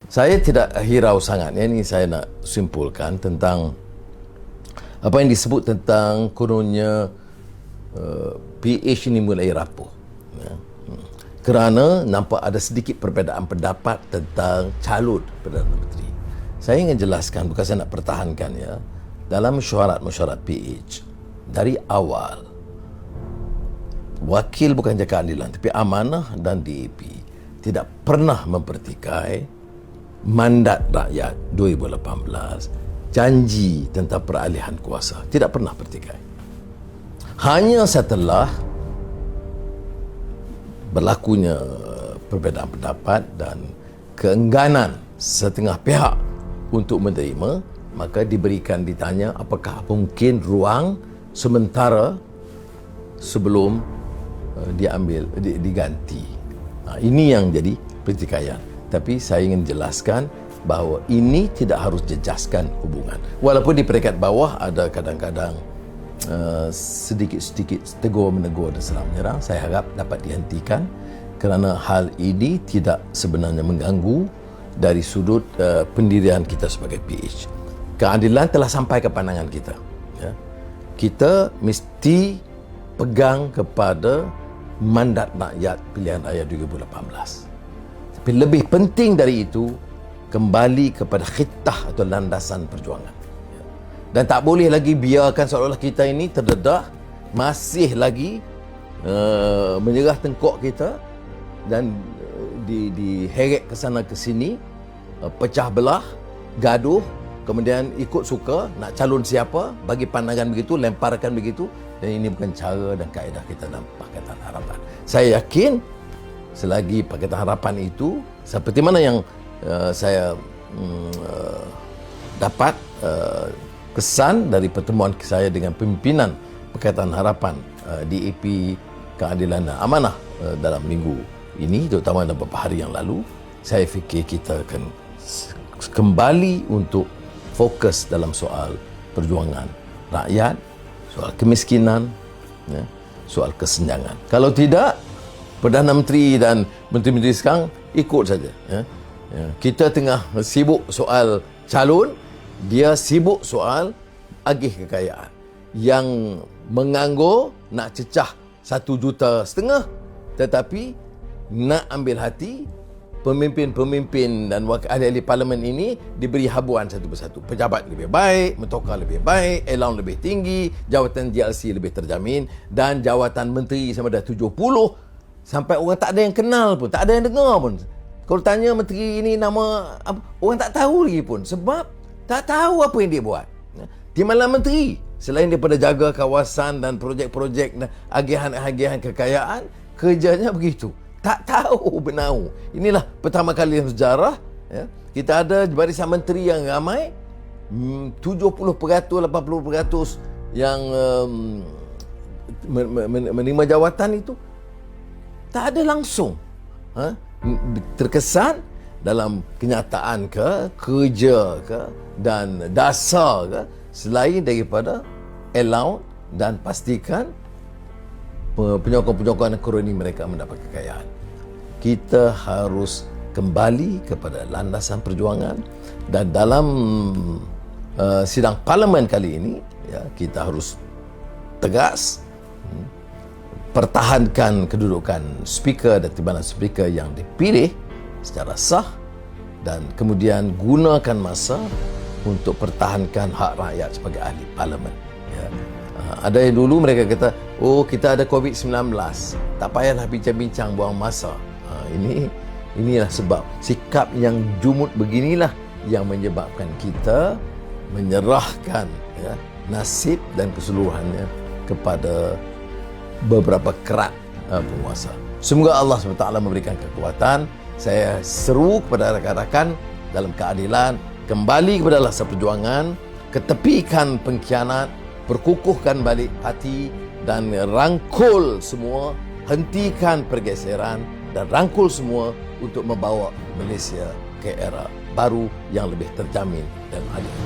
Saya tidak hirau sangat. Ini saya nak simpulkan tentang apa yang disebut tentang kononnya PH ini mulai rapuh. Ya. Kerana nampak ada sedikit perbezaan pendapat tentang calon Perdana Menteri. Saya ingin jelaskan, bukan saya nak pertahankan ya. Dalam mesyuarat PH, dari awal, wakil bukan Jaka Keadilan, tapi Amanah dan DAP tidak pernah mempertikai mandat rakyat 2018, janji tentang peralihan kuasa. Tidak pernah pertikai. Hanya setelah berlakunya perbezaan pendapat dan keengganan setengah pihak untuk menerima, maka ditanya apakah mungkin ruang sementara sebelum diganti. Ini yang jadi pertikaian. Tapi saya ingin jelaskan bahawa ini tidak harus jejaskan hubungan. Walaupun di peringkat bawah ada kadang-kadang sedikit-sedikit tegur-menegur dan serang-menyerang, saya harap dapat dihentikan kerana hal ini tidak sebenarnya mengganggu dari sudut pendirian kita sebagai PH. Keadilan telah sampai ke pandangan kita. Ya. Kita mesti pegang kepada mandat rakyat pilihan raya 2018. Tapi lebih penting dari itu, kembali kepada khitah atau landasan perjuangan. Dan tak boleh lagi biarkan seolah-olah kita ini terdedah, masih lagi menyerah tengkok kita dan diheret ke sana ke sini, pecah belah, gaduh, kemudian ikut suka nak calon siapa, bagi pandangan begitu, lemparkan begitu. Dan ini bukan cara dan kaedah kita dalam Pakatan Harapan. Saya yakin selagi Pakatan Harapan itu, seperti mana yang saya dapat kesan dari pertemuan saya dengan pimpinan Pakatan Harapan DAP Keadilan dan Amanah dalam minggu ini, terutama dalam beberapa hari yang lalu, saya fikir kita akan kembali untuk fokus dalam soal perjuangan rakyat, soal kemiskinan, ya, soal kesenjangan. Kalau tidak, Perdana Menteri dan Menteri-Menteri sekarang ikut saja. Ya. Ya. Kita tengah sibuk soal calon, dia sibuk soal agih kekayaan. Yang menganggur nak cecah 1,5 juta, tetapi nak ambil hati pemimpin-pemimpin dan ahli-ahli parlimen ini diberi habuan satu persatu. Pejabat lebih baik, mentokar lebih baik, allowance lebih tinggi, jawatan GLC lebih terjamin, dan jawatan menteri sama dah 70, sampai orang tak ada yang kenal pun, tak ada yang dengar pun. Kalau tanya menteri ini nama apa, orang tak tahu lagi pun, sebab tak tahu apa yang dia buat. Timbalan menteri, selain daripada jaga kawasan dan projek-projek dan agihan-agihan kekayaan, kerjanya begitu. Tak tahu benau. Inilah pertama kali dalam sejarah, ya, kita ada barisan menteri yang ramai, 70%, 80% yang menerima jawatan itu tak ada langsung terkesan dalam kenyataan ke, kerja ke, dan dasar ke, selain daripada allowance dan pastikan penyokong-penyokong dan kroni mereka mendapat kekayaan. Kita harus kembali kepada landasan perjuangan, dan dalam sidang parlimen kali ini, ya, kita harus tegas pertahankan kedudukan speaker dan timbalan speaker yang dipilih secara sah, dan kemudian gunakan masa untuk pertahankan hak rakyat sebagai ahli parlimen. Ya. Ada yang dulu mereka kata, oh kita ada COVID-19, tak payahlah bincang-bincang, buang masa. Inilah sebab sikap yang jumud beginilah yang menyebabkan kita menyerahkan, ya, nasib dan keseluruhannya kepada beberapa kerat penguasa. Semoga Allah SWT memberikan kekuatan. Saya seru kepada rakan-rakan dalam keadilan, kembali kepada landasan perjuangan, ketepikan pengkhianat, perkukuhkan balik hati, dan rangkul semua, hentikan pergeseran, dan rangkul semua untuk membawa Malaysia ke era baru yang lebih terjamin dan adil.